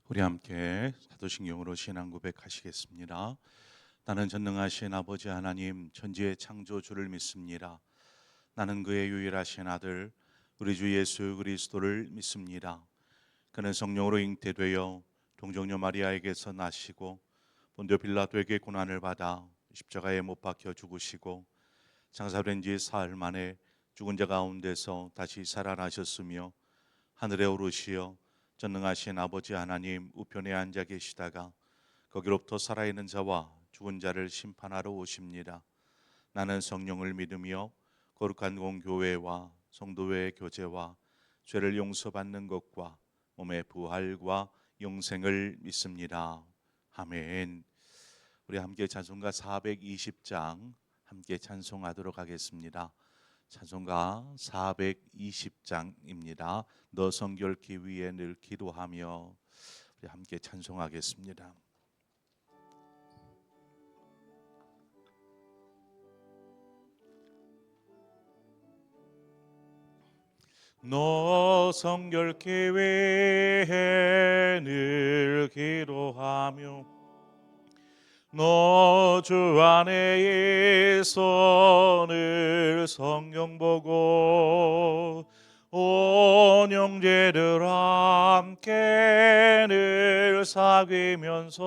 우리 함께 사도신경으로 신앙 고백하시겠습니다. 나는 전능하신 아버지 하나님 천지의 창조주를 믿습니다. 나는 그의 유일하신 아들 우리 주 예수 그리스도를 믿습니다. 그는 성령으로 잉태되어 동정녀 마리아에게서 나시고 본디오 빌라도에게 고난을 받아 십자가에 못 박혀 죽으시고 장사된 지 사흘 만에 죽은 자 가운데서 다시 살아나셨으며 하늘에 오르시어 전능하신 아버지 하나님 우편에 앉아 계시다가 거기로부터 살아있는 자와 죽은 자를 심판하러 오십니다. 나는 성령을 믿으며 거룩한 공교회와 성도의 교제와 죄를 용서받는 것과 몸의 부활과 영생을 믿습니다. 아멘. 우리 함께 찬송가 420장 함께 찬송하도록 하겠습니다. 찬송가 420장입니다. 너 성결케 위해 늘 기도하며 우리 함께 찬송하겠습니다. 너 성결케 위해 늘 기도하며 너 주 안에 있어 늘 성경 보고 온 형제들 함께 늘 사귀면서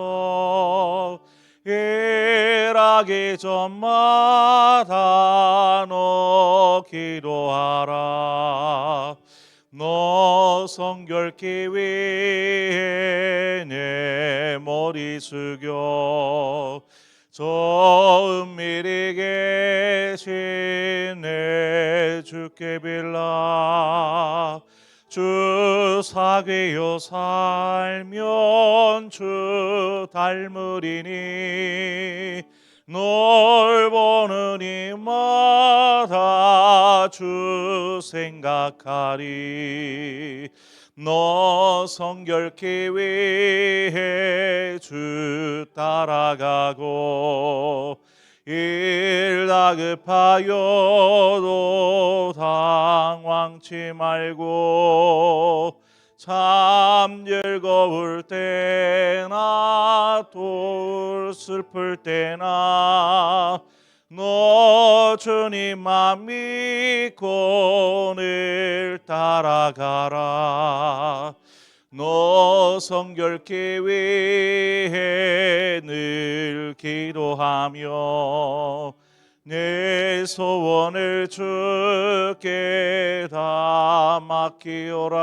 일하기 전마다 너 기도하라. 너 성결케 위해 내 머리 숙여 저 은밀히 계신 내 주께 빌라. 주 사귀어 살면 주 닮으리니 널 보는 이마다 주 생각하리. 너 성결케 위해 주 따라가고 일 다급하여도 당황치 말고 참 즐거울 때나 또 슬플 때나 너 주님만 믿고 늘 따라가라. 너 성결케 위해 늘 기도하며 내 소원을 주께 다 맡기오라.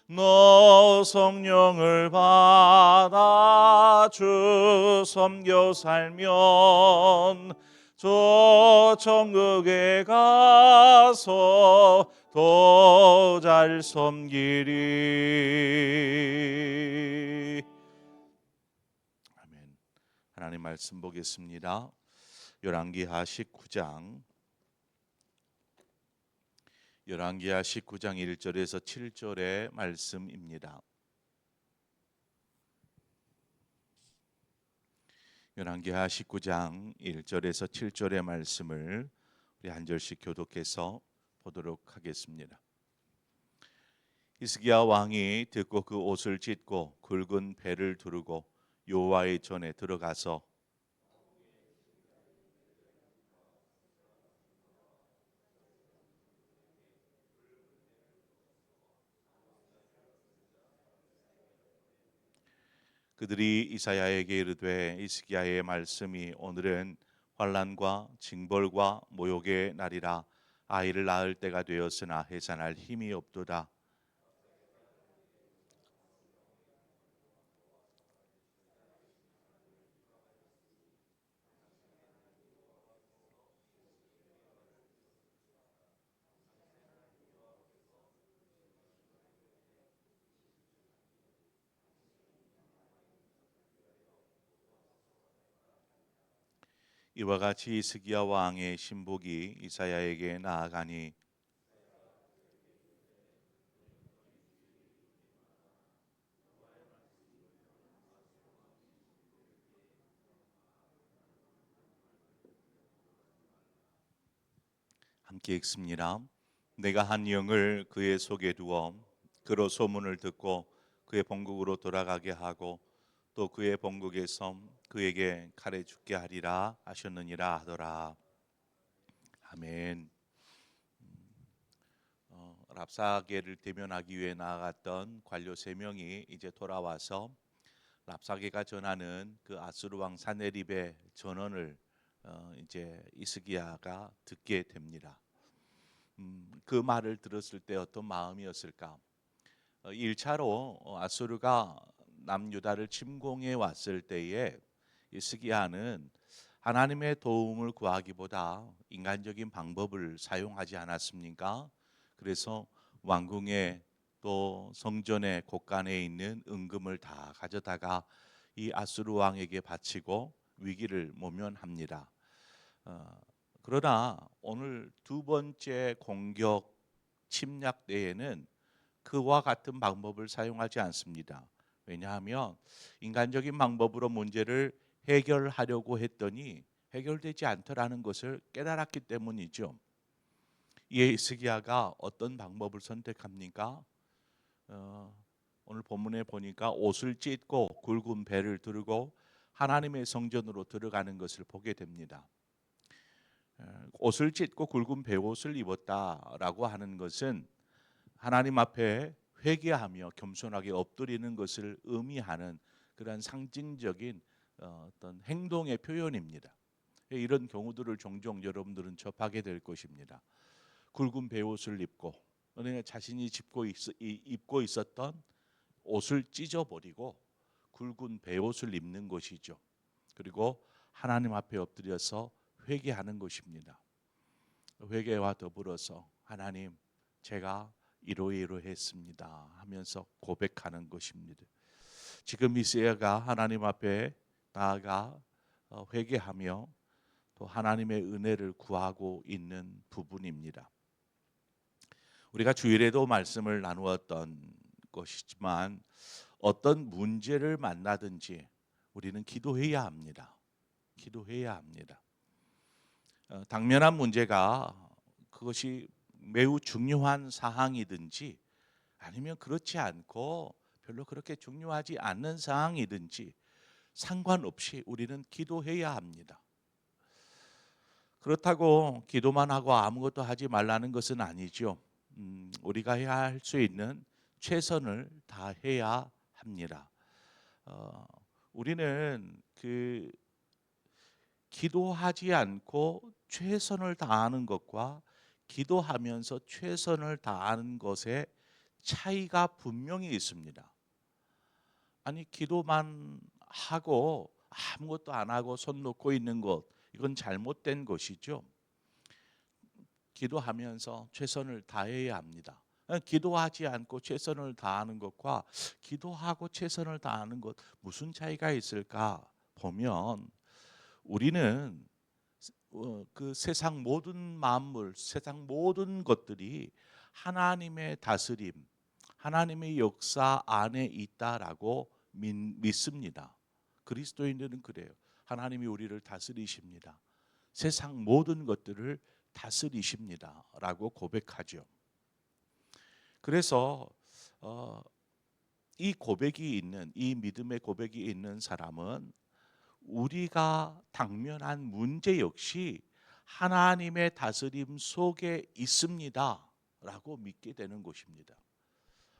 너 성령을 받아 주 섬겨 살면 저 천국에 가서 더 잘 섬기리. 아멘. 하나님 말씀 보겠습니다. 열왕기하 19장 1절에서 7절의 말씀입니다. 열왕기하 19장 1절에서 7절의 말씀을 우리 한 절씩 교독해서 보도록 하겠습니다. 히스기야 왕이 듣고 그 옷을 찢고 굵은 배를 두르고 여호와의 전에 들어가서 그들이 이사야에게 이르되 히스기야의 말씀이 오늘은 환난과 징벌과 모욕의 날이라. 아이를 낳을 때가 되었으나 해산할 힘이 없도다. 이와 같이 히스기야 왕의 신복이 이사야에게 나아가니 함께 읽습니다. 내가 한 영을 그의 속에 두어 그로 소문을 듣고 그의 본국으로 돌아가게 하고 또 그의 본국에서 그에게 칼에 죽게 하리라 하셨느니라 하더라. 아멘. 랍사게를 대면하기 위해 나아갔던 관료 3명이 이제 돌아와서 랍사게가 전하는 그 아수르 왕 사네립의 전언을 이제 이스기야가 듣게 됩니다. 그 말을 들었을 때 어떤 마음이었을까? 1차로 아수르가 남유다를 침공해 왔을 때에 이스기야는 하나님의 도움을 구하기보다 인간적인 방법을 사용하지 않았습니까? 그래서 왕궁에 또 성전의 곳간에 있는 은금을 다 가져다가 이 아수르 왕에게 바치고 위기를 모면합니다. 그러나 오늘 두 번째 공격 침략 때에는 그와 같은 방법을 사용하지 않습니다. 왜냐하면 인간적인 방법으로 문제를 해결하려고 했더니 해결되지 않더라는 것을 깨달았기 때문이죠. 이에 히스기야가 어떤 방법을 선택합니까? 오늘 본문에 보니까 옷을 찢고 굵은 배를 들고 하나님의 성전으로 들어가는 것을 보게 됩니다. 옷을 찢고 굵은 배옷을 입었다라고 하는 것은 하나님 앞에 회개하며 겸손하게 엎드리는 것을 의미하는 그런 상징적인 어떤 행동의 표현입니다. 이런 경우들을 종종 여러분들은 접하게 될 것입니다. 굵은 배옷을 입고 자신이 입고 있었던 옷을 찢어버리고 굵은 배옷을 입는 것이죠. 그리고 하나님 앞에 엎드려서 회개하는 것입니다. 회개와 더불어서 하나님, 제가 이러이러했습니다 하면서 고백하는 것입니다. 지금 이스야가 하나님 앞에 나아가 회개하며 또 하나님의 은혜를 구하고 있는 부분입니다. 우리가 주일에도 말씀을 나누었던 것이지만 어떤 문제를 만나든지 우리는 기도해야 합니다. 기도해야 합니다. 당면한 문제가 그것이 매우 중요한 사항이든지 아니면 그렇지 않고 별로 그렇게 중요하지 않는 사항이든지 상관없이 우리는 기도해야 합니다. 그렇다고 기도만 하고 아무것도 하지 말라는 것은 아니죠. 우리가 해야 할 수 있는 최선을 다해야 합니다. 우리는 기도하지 않고 최선을 다하는 것과 기도하면서 최선을 다하는 것에 차이가 분명히 있습니다. 아니, 기도만 하고 아무것도 안 하고 손 놓고 있는 것, 이건 잘못된 것이죠. 기도하면서 최선을 다해야 합니다. 기도하지 않고 최선을 다하는 것과 기도하고 최선을 다하는 것 무슨 차이가 있을까 보면 우리는 그 세상 모든 만물, 세상 모든 것들이 하나님의 다스림, 하나님의 역사 안에 있다라고 믿습니다. 그리스도인들은 그래요. 하나님이 우리를 다스리십니다. 세상 모든 것들을 다스리십니다라고 고백하죠. 그래서 이 고백이 있는, 이 믿음의 고백이 있는 사람은 우리가 당면한 문제 역시 하나님의 다스림 속에 있습니다라고 믿게 되는 것입니다.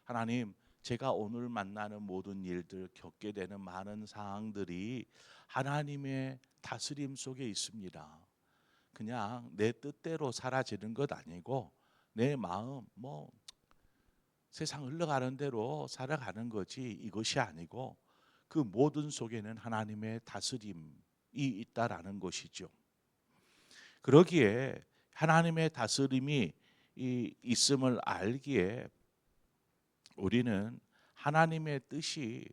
하나님, 제가 오늘 만나는 모든 일들, 겪게 되는 많은 상황들이 하나님의 다스림 속에 있습니다. 그냥 내 뜻대로 사라지는 것 아니고 내 마음 세상 흘러가는 대로 살아가는 거지 이것이 아니고 그 모든 속에는 하나님의 다스림이 있다라는 것이죠. 그러기에 하나님의 다스림이 있음을 알기에 우리는 하나님의 뜻이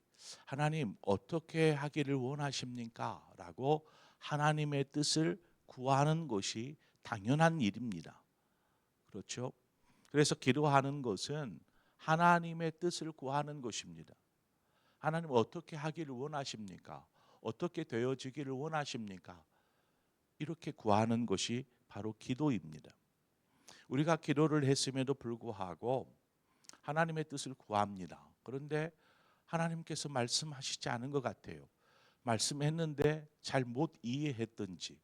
하나님 어떻게 하기를 원하십니까? 라고 하나님의 뜻을 구하는 것이 당연한 일입니다. 그렇죠? 그래서 기도하는 것은 하나님의 뜻을 구하는 것입니다. 하나님 어떻게 하기를 원하십니까? 어떻게 되어지기를 원하십니까? 이렇게 구하는 것이 바로 기도입니다. 우리가 기도를 했음에도 불구하고 하나님의 뜻을 구합니다. 그런데 하나님께서 말씀하시지 않은 것 같아요. 말씀했는데 잘 못 이해했든지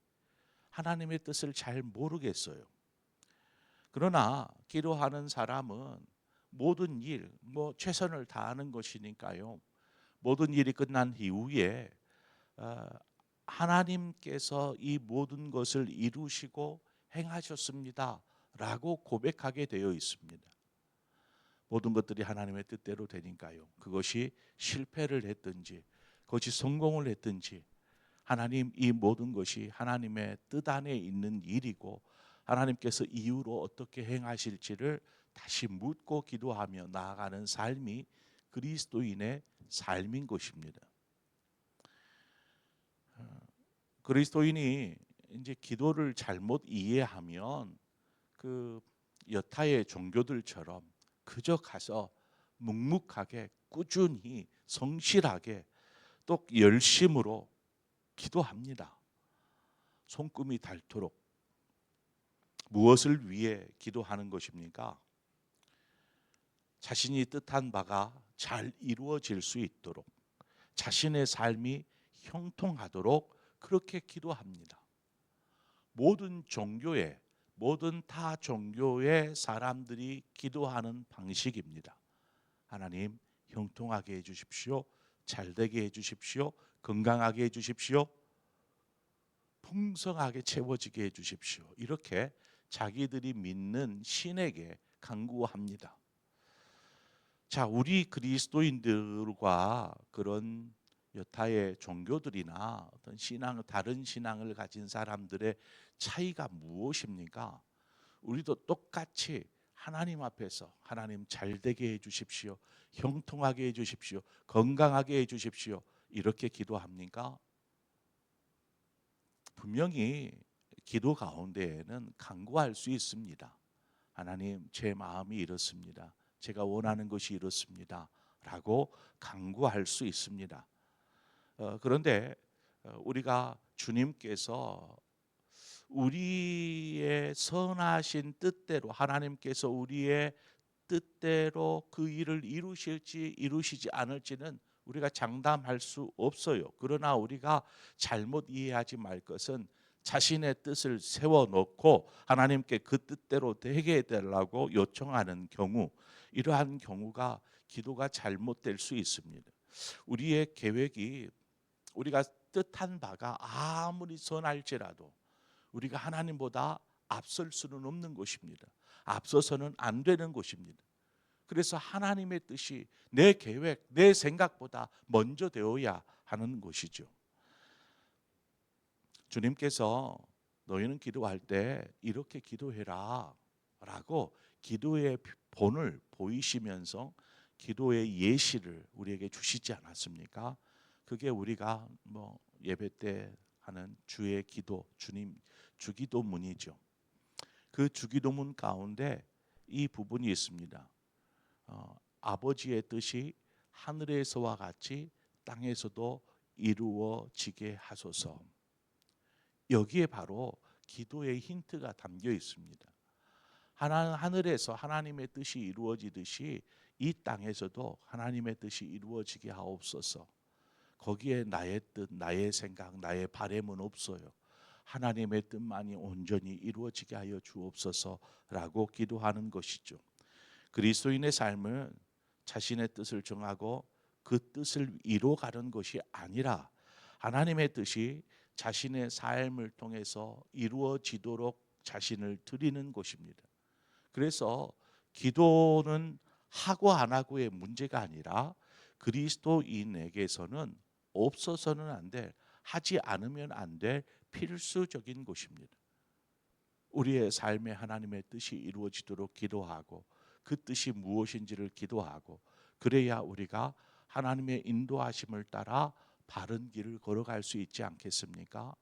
하나님의 뜻을 잘 모르겠어요. 그러나 기도하는 사람은 모든 일, 최선을 다하는 것이니까요. 모든 일이 끝난 이후에 하나님께서 이 모든 것을 이루시고 행하셨습니다 라고 고백하게 되어 있습니다. 모든 것들이 하나님의 뜻대로 되니까요. 그것이 실패를 했든지 그것이 성공을 했든지 하나님, 이 모든 것이 하나님의 뜻 안에 있는 일이고 하나님께서 이후로 어떻게 행하실지를 다시 묻고 기도하며 나아가는 삶이 그리스도인의 삶인 것입니다. 그리스도인이 이제 기도를 잘못 이해하면 그 여타의 종교들처럼 그저 가서 묵묵하게 꾸준히 성실하게 또 열심으로 기도합니다. 손금이 닳도록. 무엇을 위해 기도하는 것입니까? 자신이 뜻한 바가 잘 이루어질 수 있도록, 자신의 삶이 형통하도록 그렇게 기도합니다. 모든 타 종교의 사람들이 기도하는 방식입니다. 하나님, 형통하게 해주십시오. 잘되게 해주십시오. 건강하게 해주십시오. 풍성하게 채워지게 해주십시오. 이렇게 자기들이 믿는 신에게 간구합니다. 자, 우리 그리스도인들과 그런 여타의 종교들이나 어떤 다른 신앙을 가진 사람들의 차이가 무엇입니까? 우리도 똑같이 하나님 앞에서 하나님 잘되게 해주십시오. 형통하게 해주십시오. 건강하게 해주십시오. 이렇게 기도합니까? 분명히 기도 가운데에는 간구할 수 있습니다. 하나님, 제 마음이 이렇습니다. 제가 원하는 것이 이렇습니다. 라고 간구할 수 있습니다. 그런데 우리가 주님께서 우리의 선하신 뜻대로, 하나님께서 우리의 뜻대로 그 일을 이루실지 이루시지 않을지는 우리가 장담할 수 없어요. 그러나 우리가 잘못 이해하지 말 것은 자신의 뜻을 세워놓고 하나님께 그 뜻대로 되게 해달라고 요청하는 경우, 이러한 경우가 기도가 잘못될 수 있습니다. 우리의 계획이 우리가 뜻한 바가 아무리 선할지라도 우리가 하나님보다 앞설 수는 없는 것입니다. 앞서서는 안 되는 것입니다. 그래서 하나님의 뜻이 내 계획, 내 생각보다 먼저 되어야 하는 것이죠. 주님께서 너희는 기도할 때 이렇게 기도해라 라고 기도의 본을 보이시면서 기도의 예시를 우리에게 주시지 않았습니까? 그게 우리가 예배 때 하는 주의 기도, 주님 주기도문이죠. 그 주기도문 가운데 이 부분이 있습니다. 아버지의 뜻이 하늘에서와 같이 땅에서도 이루어지게 하소서. 여기에 바로 기도의 힌트가 담겨 있습니다. 하늘에서 하나님의 뜻이 이루어지듯이 이 땅에서도 하나님의 뜻이 이루어지게 하옵소서. 거기에 나의 뜻, 나의 생각, 나의 바램은 없어요. 하나님의 뜻만이 온전히 이루어지게 하여 주옵소서라고 기도하는 것이죠. 그리스도인의 삶은 자신의 뜻을 정하고 그 뜻을 이루어가는 것이 아니라 하나님의 뜻이 자신의 삶을 통해서 이루어지도록 자신을 드리는 것입니다. 그래서 기도는 하고 안 하고의 문제가 아니라 그리스도인에게서는 없어서는 안 될, 하지 않으면 안 될 필수적인 것입니다. 우리의 삶에 하나님의 뜻이 이루어지도록 기도하고 그 뜻이 무엇인지를 기도하고, 그래야 우리가 하나님의 인도하심을 따라 바른 길을 걸어갈 수 있지 않겠습니까?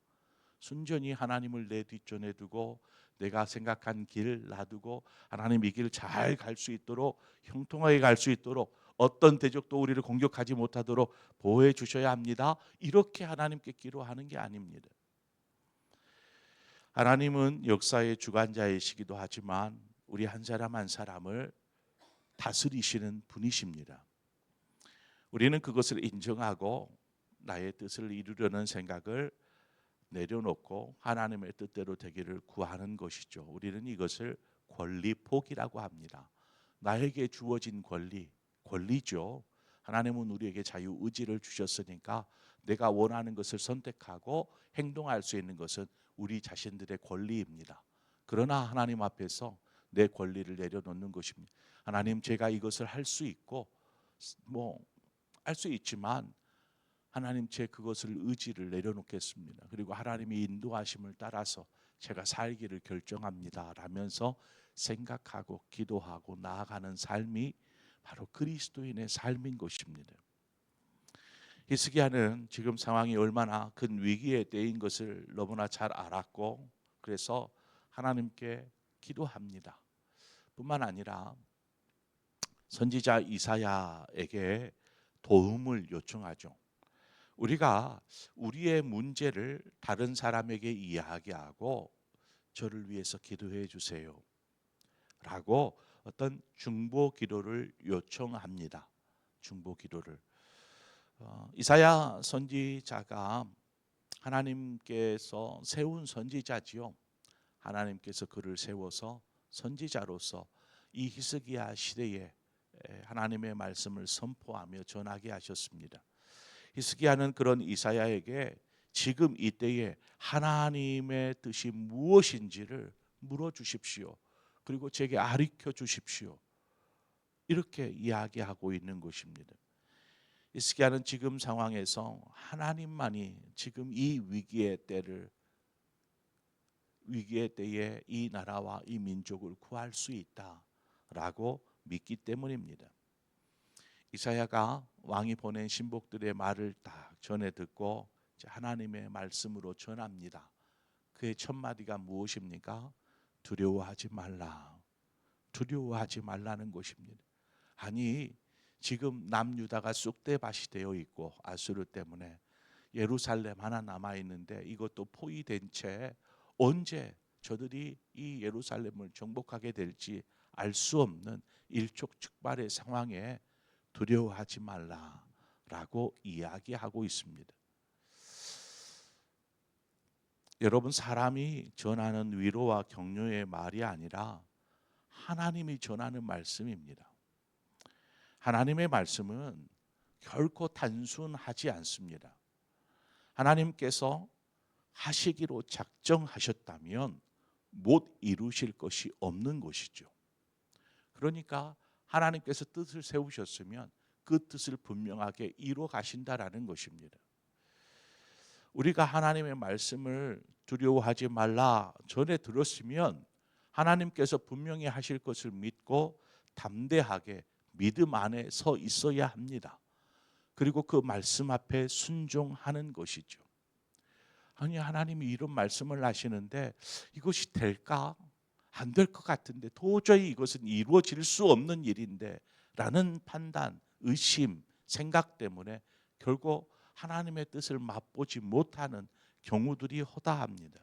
순전히 하나님을 내 뒷전에 두고 내가 생각한 길 놔두고 하나님 이 길 잘 갈 수 있도록, 형통하게 갈 수 있도록, 어떤 대적도 우리를 공격하지 못하도록 보호해 주셔야 합니다. 이렇게 하나님께 기도하는 게 아닙니다. 하나님은 역사의 주관자이시기도 하지만 우리 한 사람 한 사람을 다스리시는 분이십니다. 우리는 그것을 인정하고 나의 뜻을 이루려는 생각을 내려놓고 하나님의 뜻대로 되기를 구하는 것이죠. 우리는 이것을 권리포기라고 합니다. 나에게 주어진 권리죠. 하나님은 우리에게 자유의지를 주셨으니까 내가 원하는 것을 선택하고 행동할 수 있는 것은 우리 자신들의 권리입니다. 그러나 하나님 앞에서 내 권리를 내려놓는 것입니다. 하나님, 제가 이것을 할 수 있고 할 수 있지만 하나님, 제 그것을 의지를 내려놓겠습니다. 그리고 하나님의 인도하심을 따라서 제가 살기를 결정합니다 라면서 생각하고 기도하고 나아가는 삶이 바로 그리스도인의 삶인 것입니다. 히스기야는 지금 상황이 얼마나 큰 위기의 때인 것을 너무나 잘 알았고, 그래서 하나님께 기도합니다. 뿐만 아니라 선지자 이사야에게 도움을 요청하죠. 우리가 우리의 문제를 다른 사람에게 이야기하고 저를 위해서 기도해 주세요 라고 어떤 중보 기도를 요청합니다. 중보 기도를. 이사야 선지자가 하나님께서 세운 선지자지요. 하나님께서 그를 세워서 선지자로서 이 히스기야 시대에 하나님의 말씀을 선포하며 전하게 하셨습니다. 히스기야는 그런 이사야에게 지금 이때에 하나님의 뜻이 무엇인지를 물어주십시오. 그리고 제게 가르쳐 주십시오. 이렇게 이야기하고 있는 것입니다. 히스기야는 지금 상황에서 하나님만이 지금 이 위기의 때에 이 나라와 이 민족을 구할 수 있다라고 믿기 때문입니다. 이사야가 왕이 보낸 신복들의 말을 딱 전해 듣고 하나님의 말씀으로 전합니다. 그의 첫 마디가 무엇입니까? 두려워하지 말라. 두려워하지 말라는 것입니다. 아니, 지금 남유다가 쑥대밭이 되어 있고 아수르 때문에 예루살렘 하나 남아 있는데 이것도 포위된 채 언제 저들이 이 예루살렘을 정복하게 될지 알 수 없는 일촉즉발의 상황에 두려워하지 말라라고 이야기하고 있습니다. 여러분, 사람이 전하는 위로와 격려의 말이 아니라 하나님이 전하는 말씀입니다. 하나님의 말씀은 결코 단순하지 않습니다. 하나님께서 하시기로 작정하셨다면 못 이루실 것이 없는 것이죠. 그러니까 하나님께서 뜻을 세우셨으면 그 뜻을 분명하게 이루어 가신다라는 것입니다. 우리가 하나님의 말씀을 두려워하지 말라 전에 들었으면 하나님께서 분명히 하실 것을 믿고 담대하게 믿음 안에 서 있어야 합니다. 그리고 그 말씀 앞에 순종하는 것이죠. 아니, 하나님이 이런 말씀을 하시는데 이것이 될까? 안 될 것 같은데, 도저히 이것은 이루어질 수 없는 일인데 라는 판단, 의심, 생각 때문에 결국 하나님의 뜻을 맛보지 못하는 경우들이 허다합니다.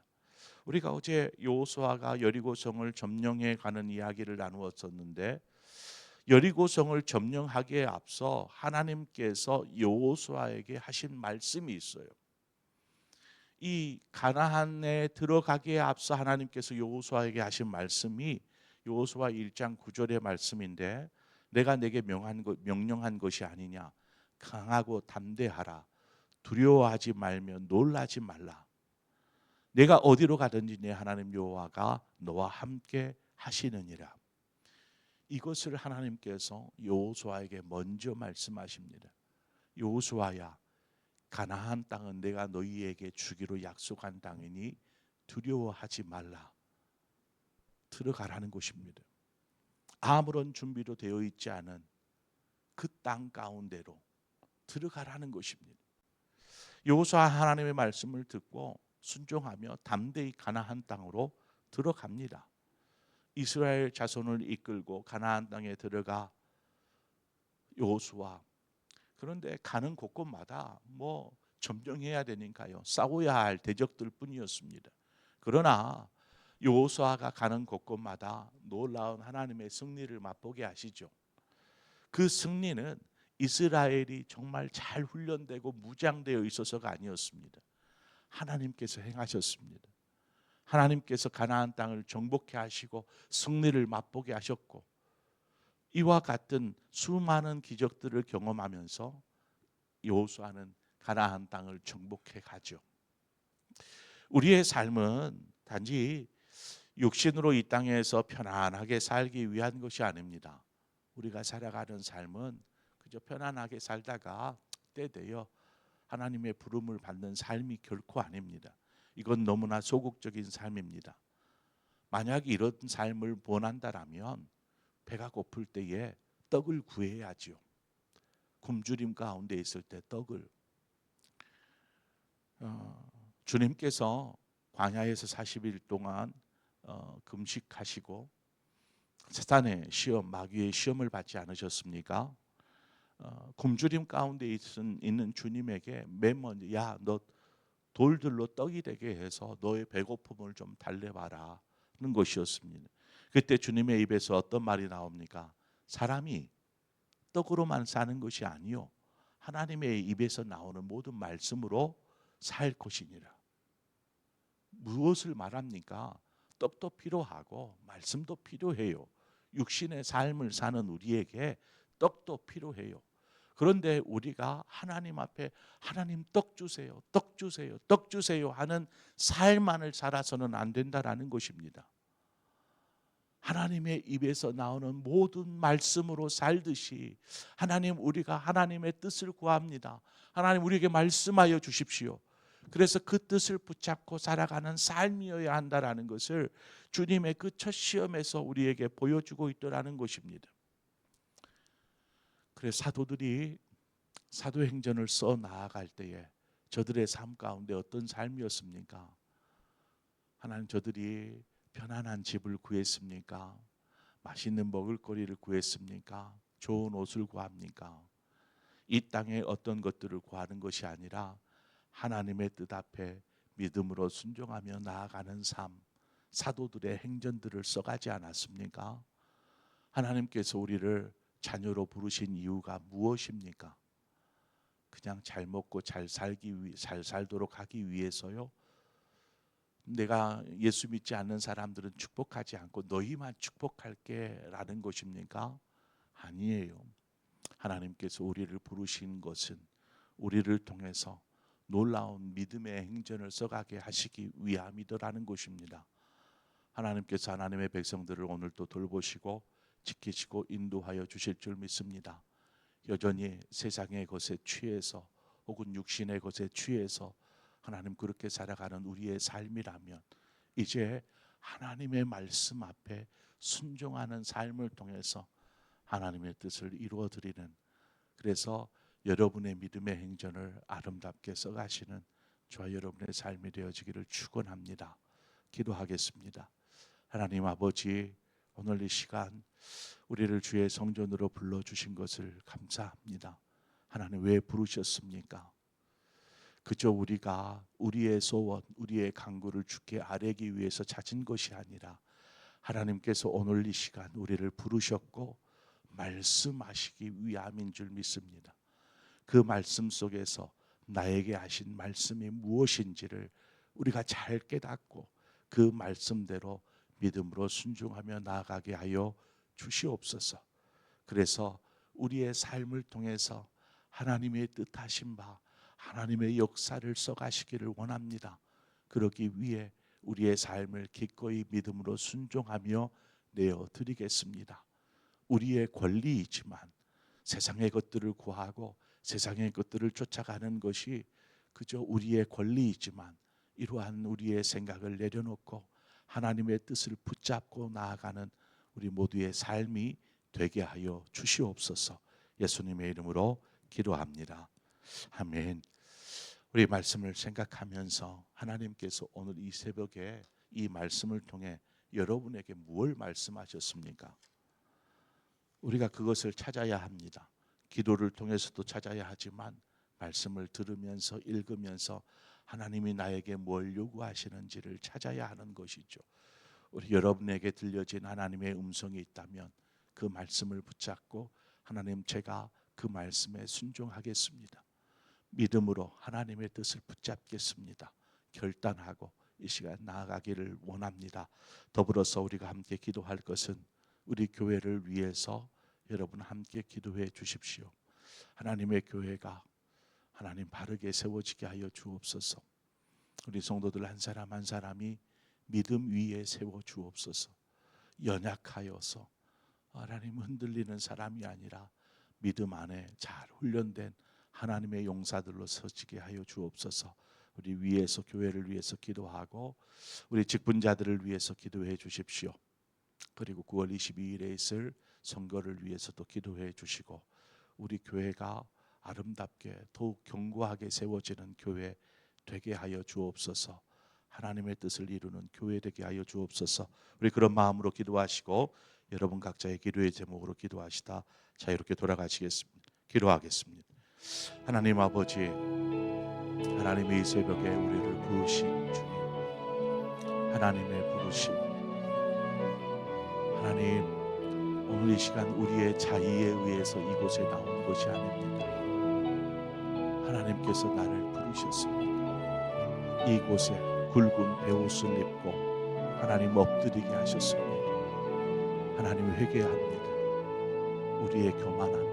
우리가 어제 여호수아가 여리고성을 점령해 가는 이야기를 나누었었는데, 여리고성을 점령하기에 앞서 하나님께서 여호수아에게 하신 말씀이 있어요. 이 가나안에 들어가기에 앞서 하나님께서 여호수아에게 하신 말씀이 여호수아 1장 9절의 말씀인데, 내가 내게 명령한 것이 아니냐, 강하고 담대하라, 두려워하지 말며 놀라지 말라, 내가 어디로 가든지 내 하나님 여호와가 너와 함께 하시느니라. 이것을 하나님께서 여호수아에게 먼저 말씀하십니다. 여호수아야, 가나안 땅은 내가 너희에게 주기로 약속한 땅이니 두려워하지 말라. 들어가라는 것입니다. 아무런 준비도 되어 있지 않은 그 땅 가운데로 들어가라는 것입니다. 여호수아 하나님의 말씀을 듣고 순종하며 담대히 가나안 땅으로 들어갑니다. 이스라엘 자손을 이끌고 가나안 땅에 들어가 여호수아. 그런데 가는 곳곳마다 점령해야 되니까요, 싸워야 할 대적들 뿐이었습니다. 그러나 여호수아가 가는 곳곳마다 놀라운 하나님의 승리를 맛보게 하시죠. 그 승리는 이스라엘이 정말 잘 훈련되고 무장되어 있어서가 아니었습니다. 하나님께서 행하셨습니다. 하나님께서 가나안 땅을 정복해 하시고 승리를 맛보게 하셨고, 이와 같은 수많은 기적들을 경험하면서 여호수아는 가나안 땅을 정복해 가죠. 우리의 삶은 단지 육신으로 이 땅에서 편안하게 살기 위한 것이 아닙니다. 우리가 살아가는 삶은 그저 편안하게 살다가 때 되어 하나님의 부름을 받는 삶이 결코 아닙니다. 이건 너무나 소극적인 삶입니다. 만약 이런 삶을 원한다라면 배가 고플 때에 떡을 구해야지요. 굶주림 가운데 있을 때 떡을. 주님께서 광야에서 40일 동안 금식하시고 사탄의 시험, 마귀의 시험을 받지 않으셨습니까? 굶주림 가운데 있는 주님에게 맨 먼저 너 돌들로 떡이 되게 해서 너의 배고픔을 좀 달래봐라 하는 것이었습니다. 그때 주님의 입에서 어떤 말이 나옵니까? 사람이 떡으로만 사는 것이 아니요 하나님의 입에서 나오는 모든 말씀으로 살 것이니라. 무엇을 말합니까? 떡도 필요하고 말씀도 필요해요. 육신의 삶을 사는 우리에게 떡도 필요해요. 그런데 우리가 하나님 앞에 하나님 떡 주세요, 떡 주세요, 떡 주세요 하는 삶만을 살아서는 안 된다라는 것입니다. 하나님의 입에서 나오는 모든 말씀으로 살듯이 하나님, 우리가 하나님의 뜻을 구합니다. 하나님, 우리에게 말씀하여 주십시오. 그래서 그 뜻을 붙잡고 살아가는 삶이어야 한다라는 것을 주님의 그 첫 시험에서 우리에게 보여주고 있더라는 것입니다. 그래서 사도들이 사도행전을 써 나아갈 때에 저들의 삶 가운데 어떤 삶이었습니까? 하나님, 저들이 편안한 집을 구했습니까? 맛있는 먹을거리를 구했습니까? 좋은 옷을 구합니까? 이 땅에 어떤 것들을 구하는 것이 아니라 하나님의 뜻 앞에 믿음으로 순종하며 나아가는 삶, 사도들의 행전들을 써가지 않았습니까? 하나님께서 우리를 자녀로 부르신 이유가 무엇입니까? 그냥 잘 먹고 잘 살도록 하기 위해서요? 내가 예수 믿지 않는 사람들은 축복하지 않고 너희만 축복할게 라는 것입니까? 아니에요. 하나님께서 우리를 부르신 것은 우리를 통해서 놀라운 믿음의 행전을 써가게 하시기 위함이더라는 것입니다. 하나님께서 하나님의 백성들을 오늘도 돌보시고 지키시고 인도하여 주실 줄 믿습니다. 여전히 세상의 것에 취해서 혹은 육신의 것에 취해서 하나님 그렇게 살아가는 우리의 삶이라면 이제 하나님의 말씀 앞에 순종하는 삶을 통해서 하나님의 뜻을 이루어드리는, 그래서 여러분의 믿음의 행전을 아름답게 써가시는 저와 여러분의 삶이 되어지기를 축원합니다. 기도하겠습니다. 하나님 아버지, 오늘 이 시간 우리를 주의 성전으로 불러주신 것을 감사합니다. 하나님, 왜 부르셨습니까? 그저 우리가 우리의 소원, 우리의 간구를 주께 아뢰기 위해서 찾은 것이 아니라 하나님께서 오늘 이 시간 우리를 부르셨고 말씀하시기 위함인 줄 믿습니다. 그 말씀 속에서 나에게 하신 말씀이 무엇인지를 우리가 잘 깨닫고 그 말씀대로 믿음으로 순종하며 나아가게 하여 주시옵소서. 그래서 우리의 삶을 통해서 하나님의 뜻하신 바 하나님의 역사를 써가시기를 원합니다. 그러기 위해 우리의 삶을 기꺼이 믿음으로 순종하며 내어드리겠습니다. 우리의 권리이지만 세상의 것들을 구하고 세상의 것들을 쫓아가는 것이 그저 우리의 권리이지만 이러한 우리의 생각을 내려놓고 하나님의 뜻을 붙잡고 나아가는 우리 모두의 삶이 되게 하여 주시옵소서. 예수님의 이름으로 기도합니다. 아멘. 우리 말씀을 생각하면서 하나님께서 오늘 이 새벽에 이 말씀을 통해 여러분에게 무엇을 말씀하셨습니까? 우리가 그것을 찾아야 합니다. 기도를 통해서도 찾아야 하지만 말씀을 들으면서 읽으면서 하나님이 나에게 뭘 요구하시는지를 찾아야 하는 것이죠. 우리 여러분에게 들려진 하나님의 음성이 있다면 그 말씀을 붙잡고 하나님, 제가 그 말씀에 순종하겠습니다. 믿음으로 하나님의 뜻을 붙잡겠습니다. 결단하고 이 시간 나아가기를 원합니다. 더불어서 우리가 함께 기도할 것은 우리 교회를 위해서 여러분 함께 기도해 주십시오. 하나님의 교회가 하나님 바르게 세워지게 하여 주옵소서. 우리 성도들 한 사람 한 사람이 믿음 위에 세워 주옵소서. 연약하여서 하나님 흔들리는 사람이 아니라 믿음 안에 잘 훈련된 하나님의 용사들로 서지게 하여 주옵소서. 우리 위에서 교회를 위해서 기도하고 우리 직분자들을 위해서 기도해 주십시오. 그리고 9월 22일에 있을 선거를 위해서도 기도해 주시고 우리 교회가 아름답게 더욱 견고하게 세워지는 교회 되게 하여 주옵소서. 하나님의 뜻을 이루는 교회 되게 하여 주옵소서. 우리 그런 마음으로 기도하시고 여러분 각자의 기도의 제목으로 기도하시다 자유롭게 돌아가시겠습니다. 기도하겠습니다. 하나님 아버지, 하나님의 이 새벽에 우리를 부르신 주님, 하나님의 부르심, 하나님 오늘 이 시간 우리의 자의에 의해서 이곳에 나온 것이 아닙니다. 하나님께서 나를 부르셨습니다. 이곳에 굵은 베옷을 입고 하나님 엎드리게 하셨습니다. 하나님 회개합니다. 우리의 교만함,